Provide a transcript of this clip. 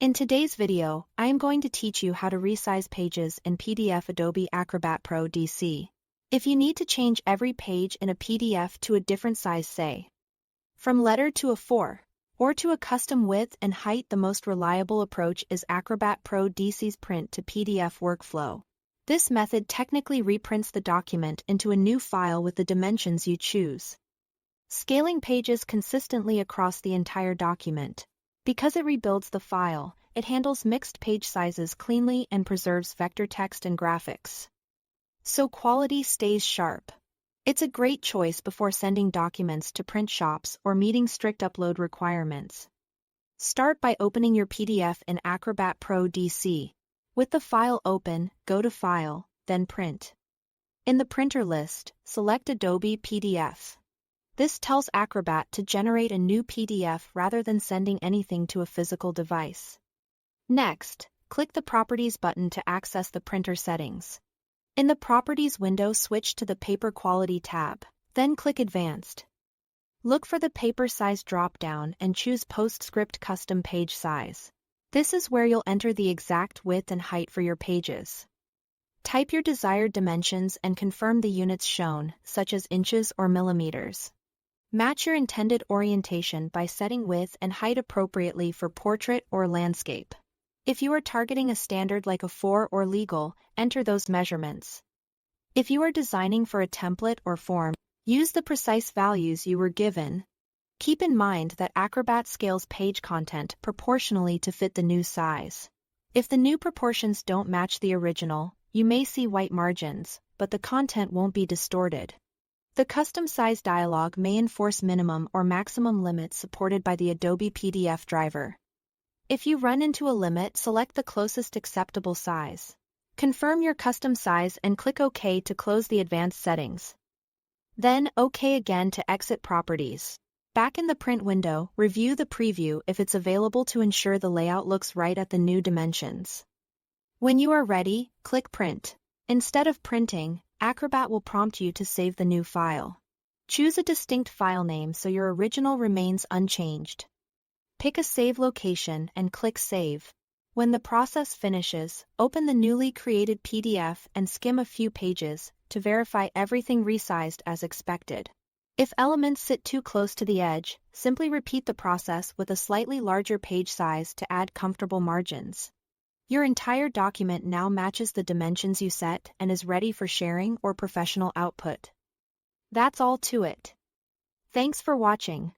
In today's video, I am going to teach you how to resize pages in PDF Adobe Acrobat Pro DC. If you need to change every page in a PDF to a different size, say, from letter to A4, or to a custom width and height, the most reliable approach is Acrobat Pro DC's print to PDF workflow. This method technically reprints the document into a new file with the dimensions you choose, scaling pages consistently across the entire document. Because it rebuilds the file, it handles mixed page sizes cleanly and preserves vector text and graphics, so quality stays sharp. It's a great choice before sending documents to print shops or meeting strict upload requirements. Start by opening your PDF in Acrobat Pro DC. With the file open, go to File, then Print. In the printer list, select Adobe PDF. This tells Acrobat to generate a new PDF rather than sending anything to a physical device. Next, click the Properties button to access the printer settings. In the Properties window, switch to the Paper Quality tab, then click Advanced. Look for the paper size drop-down and choose PostScript Custom Page Size. This is where you'll enter the exact width and height for your pages. Type your desired dimensions and confirm the units shown, such as inches or millimeters. Match your intended orientation by setting width and height appropriately for portrait or landscape. If you are targeting a standard like A4 or legal, enter those measurements. If you are designing for a template or form, use the precise values you were given. Keep in mind that Acrobat scales page content proportionally to fit the new size. If the new proportions don't match the original, you may see white margins, but the content won't be distorted. The custom size dialog may enforce minimum or maximum limits supported by the Adobe PDF driver. If you run into a limit, select the closest acceptable size. Confirm your custom size and click OK to close the advanced settings. Then OK again to exit Properties. Back in the print window, review the preview if it's available to ensure the layout looks right at the new dimensions. When you are ready, click Print. Instead of printing, Acrobat will prompt you to save the new file. Choose a distinct file name so your original remains unchanged. Pick a save location and click Save. When the process finishes, open the newly created PDF and skim a few pages to verify everything resized as expected. If elements sit too close to the edge, simply repeat the process with a slightly larger page size to add comfortable margins. Your entire document now matches the dimensions you set and is ready for sharing or professional output. That's all to it. Thanks for watching.